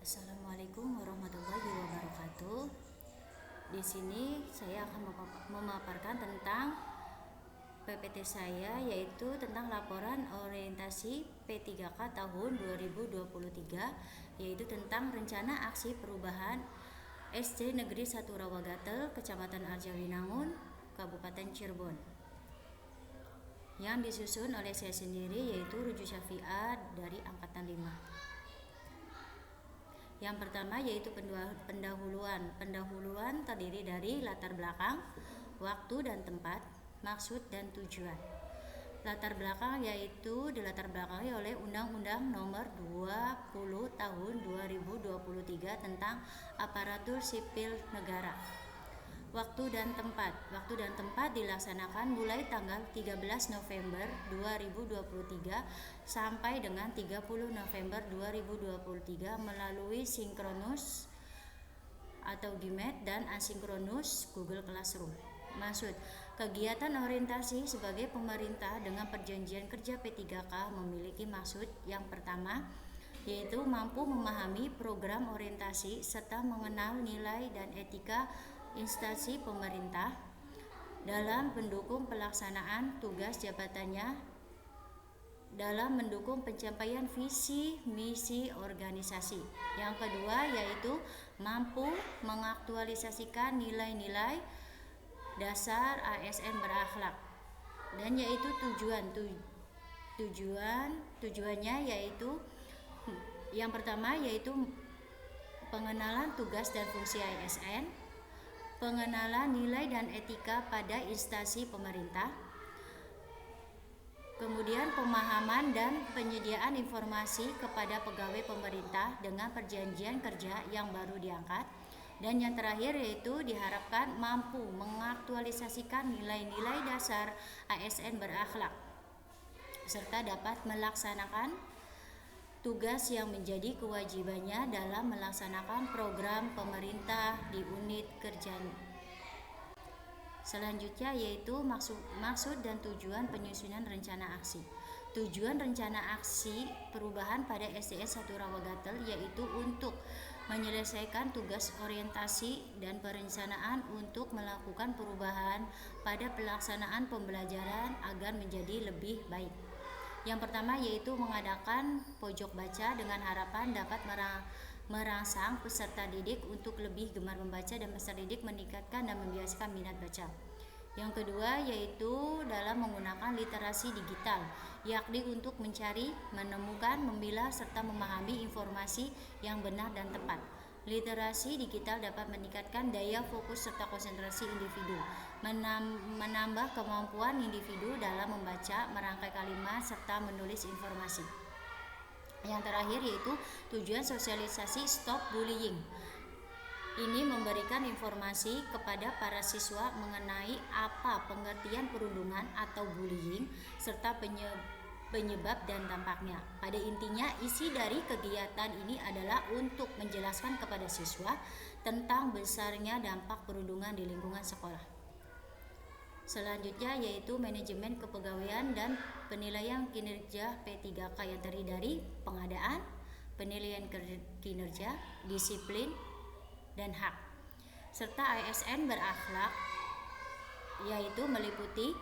Assalamualaikum warahmatullahi wabarakatuh. Di sini saya akan memaparkan tentang PPT saya, yaitu tentang laporan orientasi P3K tahun 2023, yaitu tentang rencana aksi perubahan SD Negeri 1 Rawagatel, Kecamatan Arjawinangun, Kabupaten Cirebon, yang disusun oleh saya sendiri, yaitu Ruju Syafi'ah dari Angkatan 5. Yang pertama yaitu pendahuluan. Pendahuluan terdiri dari latar belakang, waktu dan tempat, maksud dan tujuan. Latar belakang yaitu dilatar belakangi oleh Undang-Undang Nomor 20 Tahun 2023 tentang Aparatur Sipil Negara. Waktu dan tempat. Waktu dan tempat dilaksanakan mulai tanggal 13 November 2023 sampai dengan 30 November 2023 melalui sinkronus atau GIMET dan asinkronus Google Classroom. Maksud, kegiatan orientasi sebagai pemerintah dengan perjanjian kerja P3K memiliki maksud yang pertama, yaitu mampu memahami program orientasi serta mengenal nilai dan etika instansi pemerintah dalam mendukung pelaksanaan tugas jabatannya dalam mendukung pencapaian visi misi organisasi. Yang kedua yaitu mampu mengaktualisasikan nilai-nilai dasar ASN berakhlak, dan yaitu tujuannya yaitu yang pertama yaitu pengenalan tugas dan fungsi ASN, pengenalan nilai dan etika pada instansi pemerintah, kemudian pemahaman dan penyediaan informasi kepada pegawai pemerintah dengan perjanjian kerja yang baru diangkat, dan yang terakhir yaitu diharapkan mampu mengaktualisasikan nilai-nilai dasar ASN berakhlak serta dapat melaksanakan tugas yang menjadi kewajibannya dalam melaksanakan program pemerintah di unit kerjanya. Selanjutnya yaitu maksud dan tujuan penyusunan rencana aksi. Tujuan rencana aksi perubahan pada SDN 1 Rawagatel yaitu untuk menyelesaikan tugas orientasi dan perencanaan untuk melakukan perubahan pada pelaksanaan pembelajaran agar menjadi lebih baik. Yang pertama yaitu mengadakan pojok baca dengan harapan dapat merangsang peserta didik untuk lebih gemar membaca dan peserta didik meningkatkan dan membiasakan minat baca. Yang kedua yaitu dalam menggunakan literasi digital, yakni untuk mencari, menemukan, memilah serta memahami informasi yang benar dan tepat. Literasi digital dapat meningkatkan daya fokus serta konsentrasi individu, menambah kemampuan individu dalam membaca, merangkai kalimat, serta menulis informasi. Yang terakhir yaitu tujuan sosialisasi stop bullying. Ini memberikan informasi kepada para siswa mengenai apa pengertian perundungan atau bullying serta penyebab dan dampaknya. Pada intinya, isi dari kegiatan ini adalah untuk menjelaskan kepada siswa tentang besarnya dampak perundungan di lingkungan sekolah. Selanjutnya yaitu manajemen kepegawaian dan penilaian kinerja P3K yang terdiri dari pengadaan, penilaian kinerja, disiplin, dan hak, serta ASN berakhlak, yaitu meliputi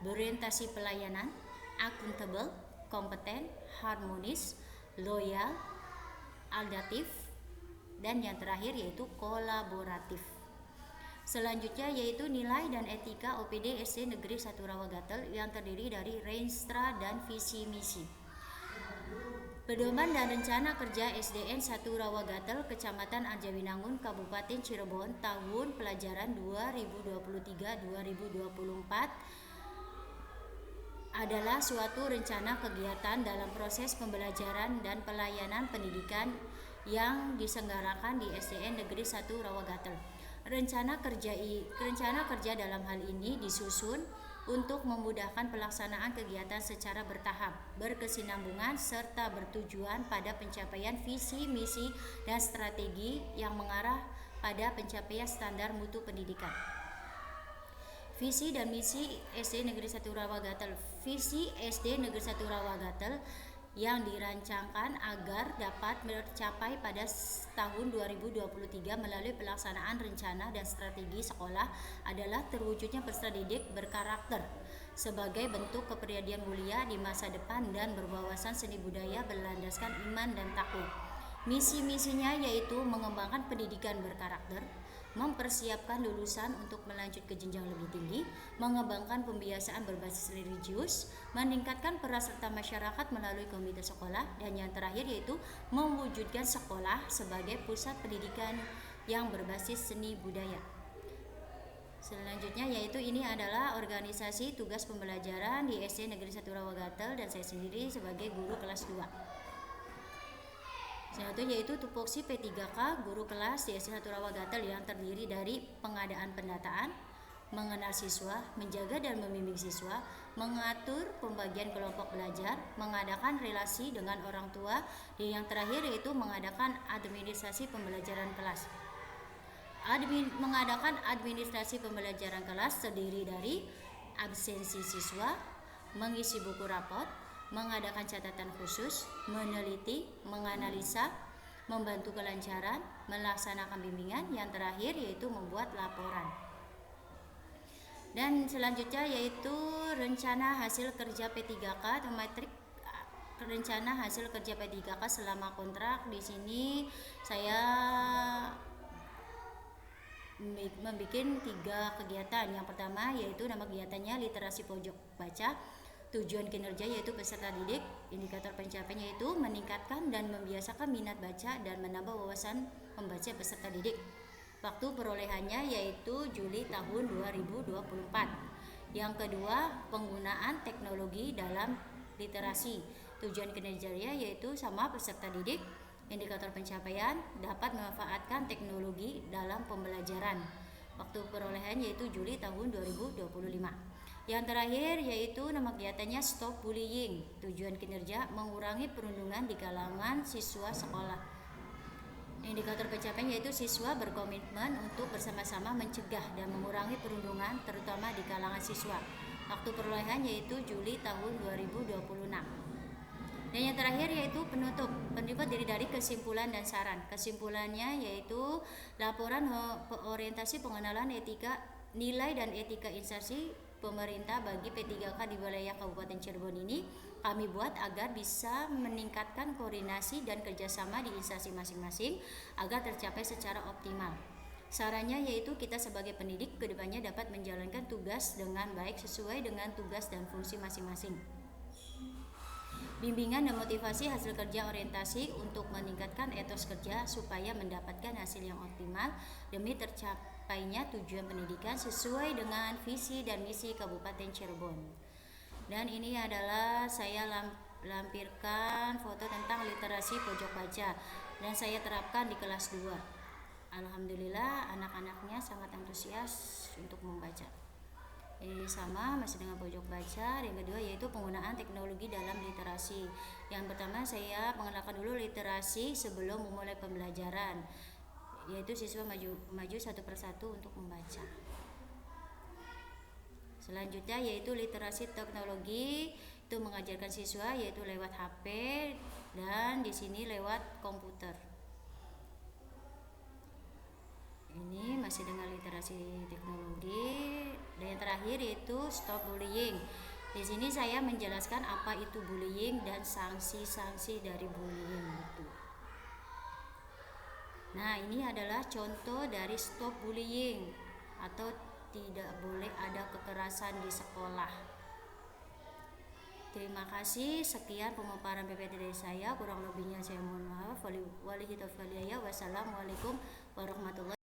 berorientasi pelayanan, akuntabel, kompeten, harmonis, loyal, adaptif, dan yang terakhir yaitu kolaboratif. Selanjutnya yaitu nilai dan etika OPD SD Negeri 1 Rawagatel yang terdiri dari renstra dan visi misi. Pedoman dan rencana kerja SDN 1 Rawagatel, Kecamatan Arjawinangun, Kabupaten Cirebon tahun pelajaran 2023-2024 adalah suatu rencana kegiatan dalam proses pembelajaran dan pelayanan pendidikan yang diselenggarakan di SDN Negeri 1 Rawagatel. Rencana kerja dalam hal ini disusun untuk memudahkan pelaksanaan kegiatan secara bertahap, berkesinambungan, serta bertujuan pada pencapaian visi, misi, dan strategi yang mengarah pada pencapaian standar mutu pendidikan. Visi dan misi SD Negeri 1 Rawagatel. Visi SD Negeri 1 Rawagatel yang dirancangkan agar dapat tercapai pada tahun 2023 melalui pelaksanaan rencana dan strategi sekolah adalah terwujudnya peserta didik berkarakter sebagai bentuk kepribadian mulia di masa depan dan berwawasan seni budaya berlandaskan iman dan takwa. Misi-misinya yaitu mengembangkan pendidikan berkarakter, mempersiapkan lulusan untuk melanjut ke jenjang lebih tinggi, mengembangkan pembiasaan berbasis religius, meningkatkan peran serta masyarakat melalui komite sekolah, dan yang terakhir yaitu mewujudkan sekolah sebagai pusat pendidikan yang berbasis seni budaya. Selanjutnya yaitu ini adalah organisasi tugas pembelajaran di SD Negeri 1 Rawagatel dan saya sendiri sebagai guru kelas 2. Selanjutnya yaitu tupoksi P3K guru kelas di SD 1 Rawagatel yang terdiri dari pengadaan pendataan, mengenal siswa, menjaga dan membimbing siswa, mengatur pembagian kelompok belajar, mengadakan relasi dengan orang tua, dan yang terakhir yaitu mengadakan administrasi pembelajaran kelas. Mengadakan administrasi pembelajaran kelas terdiri dari absensi siswa, mengisi buku rapot, mengadakan catatan khusus, meneliti, menganalisa, membantu kelancaran, melaksanakan bimbingan, yang terakhir yaitu membuat laporan. Dan selanjutnya yaitu rencana hasil kerja P3K atau metrik rencana hasil kerja P3K selama kontrak. Di sini saya membuat 3 kegiatan. Yang pertama yaitu nama kegiatannya literasi pojok baca. Tujuan kinerja yaitu peserta didik. Indikator pencapaiannya yaitu meningkatkan dan membiasakan minat baca dan menambah wawasan membaca peserta didik. Waktu perolehannya yaitu Juli tahun 2024. Yang kedua, penggunaan teknologi dalam literasi. Tujuan kinerjanya yaitu sama peserta didik. Indikator pencapaian dapat memanfaatkan teknologi dalam pembelajaran. Waktu perolehan yaitu Juli tahun 2025. Yang terakhir yaitu nama kegiatannya Stop Bullying. Tujuan kinerja mengurangi perundungan di kalangan siswa sekolah. Indikator pencapaian yaitu siswa berkomitmen untuk bersama-sama mencegah dan mengurangi perundungan terutama di kalangan siswa. Waktu perolehan yaitu Juli tahun 2026. Dan yang terakhir yaitu penutup. Penutup dari kesimpulan dan saran. Kesimpulannya yaitu laporan orientasi pengenalan etika nilai dan etika instansi pemerintah bagi P3K di wilayah Kabupaten Cirebon ini kami buat agar bisa meningkatkan koordinasi dan kerjasama di instansi masing-masing agar tercapai secara optimal. Sarannya yaitu kita sebagai pendidik kedepannya dapat menjalankan tugas dengan baik sesuai dengan tugas dan fungsi masing-masing. Bimbingan dan motivasi hasil kerja orientasi untuk meningkatkan etos kerja supaya mendapatkan hasil yang optimal demi tercapainya tujuan pendidikan sesuai dengan visi dan misi Kabupaten Cirebon. Dan ini adalah saya lampirkan foto tentang literasi pojok baca dan saya terapkan di kelas 2. Alhamdulillah anak-anaknya sangat antusias untuk membaca. Ini sama masih dengan pojok baca. Yang kedua yaitu penggunaan teknologi dalam literasi. Yang pertama saya mengenalkan dulu literasi sebelum memulai pembelajaran, yaitu siswa maju satu persatu untuk membaca. Selanjutnya yaitu literasi teknologi, itu mengajarkan siswa yaitu lewat HP dan di sini lewat komputer. Ini masih dengan literasi teknologi. Dan yang terakhir yaitu stop bullying. Di sini saya menjelaskan apa itu bullying dan sanksi-sanksi dari bullying itu. Nah, ini adalah contoh dari stop bullying atau tidak boleh ada kekerasan di sekolah. Terima kasih, sekian pemaparan PPT dari saya. Kurang lebihnya saya mohon maaf. Wassalamualaikum warahmatullahi wabarakatuh.